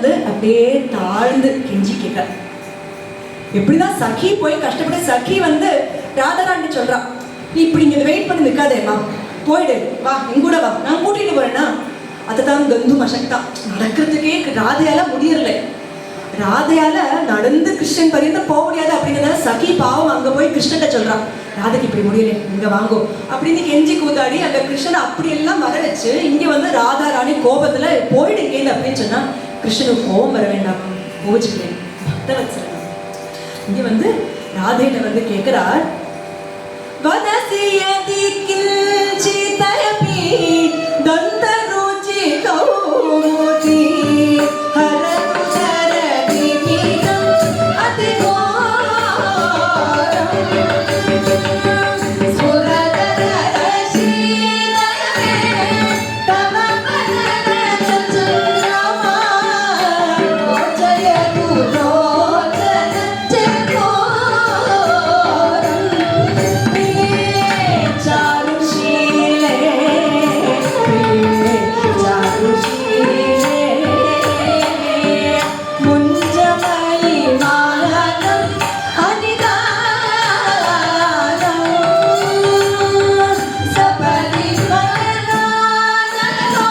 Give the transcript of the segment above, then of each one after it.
வந்து அப்படியே தாழ்ந்து கெஞ்சி கேட்கிறார். எப்படிதான் சகி போய் கஷ்டப்பட்டு சகி வந்து ராதாராணி சொல்றான், நீ இப்படி இங்க வெயிட் பண்ணி நிற்காதேம்மா, போயிடு, வா என் கூட வா, நான் கூட்டிட்டு போறேன்னா. அதுதான் கந்து மசக்தான் நடக்கிறதுக்கே ராதையால முடியல. ராதையால நடந்து கிருஷ்ணன் பரியந்தம் போக முடியாது அப்படிங்கிறதால சகி பாவம் அங்க போய் கிருஷ்ணன் சொல்றான், ராதைக்கு இப்படி முடியல, இங்க வாங்கோ அப்படின்னு கெஞ்சி கூத்தாடி அங்க கிருஷ்ணனை அப்படி எல்லாம் வர வச்சு இங்க வந்து ராதா ராணி கோபத்துல போயிடுங்க அப்படின்னு சொன்னா கிருஷ்ணனுக்கு கோபம் வர வேண்டாம், கோவிச்சுக்கிறேன் பக்தவத்சலன். இங்க வந்து ராதையில வந்து கேட்கிறார், வதசியதி கிஞ்சிதயபி தந்தருச்சி கௌமுதி ஹரது சரதி பீடம் அதிகோரம் சுரதர ரசீதயமே தவ பதன சந்திரமா ஓஜயது ரோஜன ஜெகோரம் சாருஷீலே சாருஷீலே முஞ்சமலி மாலகம் அனிதானம் சபரி மரணானலோ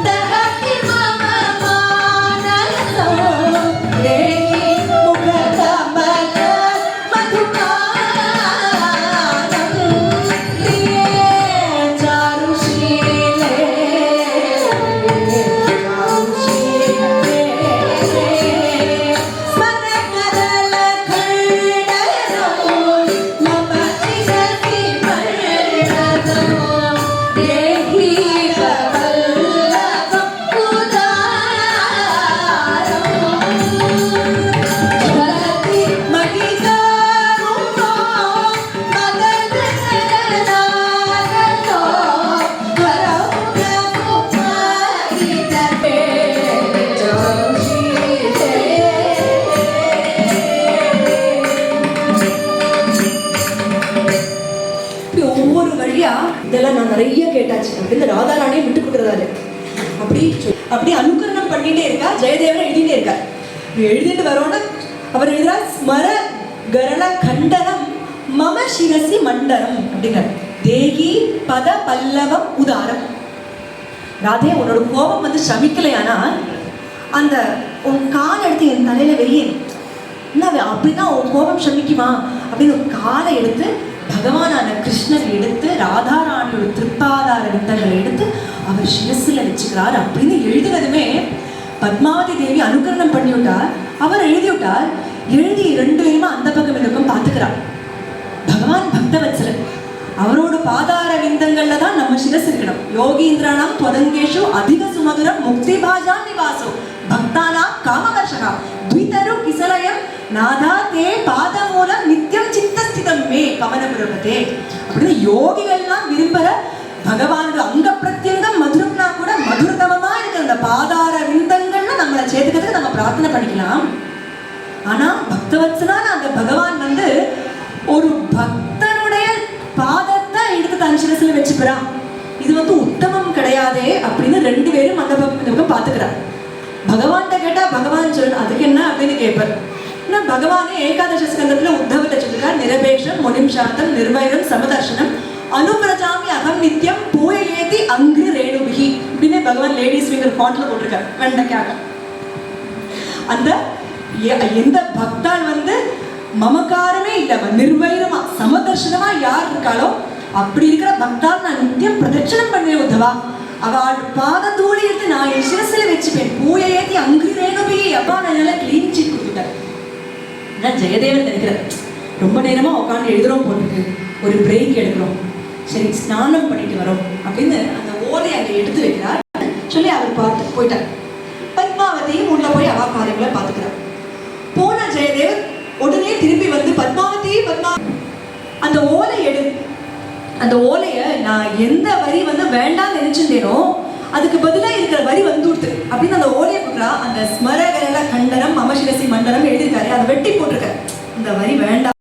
தஹதி மம மானலோ தேகி முகதமல மதுபானம் லியே சாருஷீலே சாருஷீலே ஸ்மரகரல கண்டனோ மம சிரசி மரணதோ தேஹி கவல்லபம் உதாரம் ஜலதி மகிதாருமோ மதனநாகதோ வரவுககுமாரிதபே ஜோஷீலே. இப்படி ஒவ்வொரு வழியா இதெல்லாம் நான் நிறைய கேட்டாச்சு அப்படின்னு ராதாராணியை விட்டு கொடுக்குறதாரு. அப்படி அனுகரணம் பண்ணிட்டே இருக்கா. ஜெயதேவன் எழுதிட்டே இருக்கா. எழுதிட்டு வரோன்னு அவர் எழுதுறார், ஸ்மர கரள கண்டனம் மம சிரசி மண்டனம் அப்படிங்கிறார். தேகி பத பல்லவம் உதாரம். ராதே, உன்னோட கோபம் வந்து சமிக்கலையானா அந்த உன் கால் எடுத்து என் தலையில வெய்யேன், என்ன அப்படின்னா உன் கோபம் சமிக்குமா அப்படின்னு ஒரு காலை எடுத்து பகவானான கிருஷ்ணன் எடுத்து ராதாராணியோட திருப்பாதார விந்தங்களை எடுத்து அவர் சிரசுல வச்சுக்கிறார் அப்படின்னு எழுதினதுமே பத்மாவதி தேவி அனுகரணம் பண்ணி விட்டார். அவர் எழுதி விட்டார். எழுதி ரெண்டு பேருமா அந்த பக்கம் இந்த பக்கம் பார்த்துக்கிறார். பகவான் பக்தவத்சலன், அவரோட பாதார விந்தங்கள்ல தான் நம்ம சிரஸ் இருக்கணும். யோகீந்திராணம் தொதங்கேஷு அதிக சுமதுரம் முக்தி பாஜா நிவாசோ பக்தானா காமவர்ஷகா த்விதரு கிசலயம் நாதா தே பாத மூலம் நித்தியம் சித்தஸ்திதம் மே கமனபுரபதே அப்படின்னு யோகிகள்லாம் விரும்புற பகவானோட அங்க பிரத்யங்கம் மதுரம்னா கூட மதுரதமமா இருக்கிற அந்த பாதார விந்தங்கள்ல நம்மளை சேர்த்துக்கிறதுக்கு நம்ம பிரார்த்தனை பண்ணிக்கலாம். ஆனா பக்தவத்சலான அந்த பகவான் வந்து ஒரு பக்தனுடைய பாதத்தை எடுத்து தன் சிரசுல வச்சுக்கிறான். இது வந்து உத்தமம் கிடையாதே அப்படின்னு ரெண்டு பேரும் அந்த பக்கம் பார்த்துக்கிறார். பகவான்கிட்ட கேட்டா பகவான் சொல்லணும், அதுக்கு என்ன அப்படின்னு கேட்பார். பகவானே ஏகாதச ஸ்கந்தத்துல உத்தவத்தை சொல்லிருக்கார், நிரபேஷம் முனிம் சாந்தம் நிர்வைரம் சமதர்ஷனம் அனுபிரஜாமி அகம் நித்தியம் பூயேதி அங்கு ரேணுபிகி அப்படின்னு பகவான் லேடிஸ் ஃபிங்கர் ஃபாண்ட்ல போட்டிருக்கார் வெண்டைக்காக. அந்த எந்த பக்தால் வந்து மமக்காரமே இல்ல நிர்வைரமா சமதர்ஷனமா யார் இருக்காளோ அப்படி இருக்கிற பக்தால் நான் நித்தியம் பிரதட்சணம் பண்ணேன் உத்தவா, அவள் பாத தூளி எடுத்து நான் என் சிரசுல வச்சுப்பேன் பூயேத்தி அங்கு ரேணுபிகி அப்பா நான் நல்லா கிளீன் சீட் கொடுத்துட்டேன். ஜெயதேவன் நினைக்கிறார், ரொம்ப நேரமா உட்காந்து எழுதுறோம் போட்டுருக்கு, ஒரு பிரேக் எடுக்கிறோம், சரி ஸ்நானம் பண்ணிட்டு வரோம் அப்படின்னு அந்த ஓலையை அங்கே எடுத்து வைக்கிறார். சொல்லி அவர் பார்த்து போயிட்டார். பத்மாவதியும் உள்ள போய் அவா காரியங்களை பார்த்துக்கிறார். போன ஜெயதேவ் உடனே திரும்பி வந்து பத்மாவதி அந்த ஓலை எடு, அந்த ஓலைய நான் எந்த வரி வந்து வேண்டாம்னு நினைச்சிருந்தேனோ அதுக்கு பதிலாக இருக்கிற வரி வந்து கொடுத்து அப்படின்னு அந்த ஓலையை கொடுக்குறா. அந்த ஸ்மரகரல கண்டனம் மமசிரசி மண்டனம் எழுதியிருக்காரு, அதை வெட்டி போட்டிருக்காரு. இந்த வரி வேண்டாம்.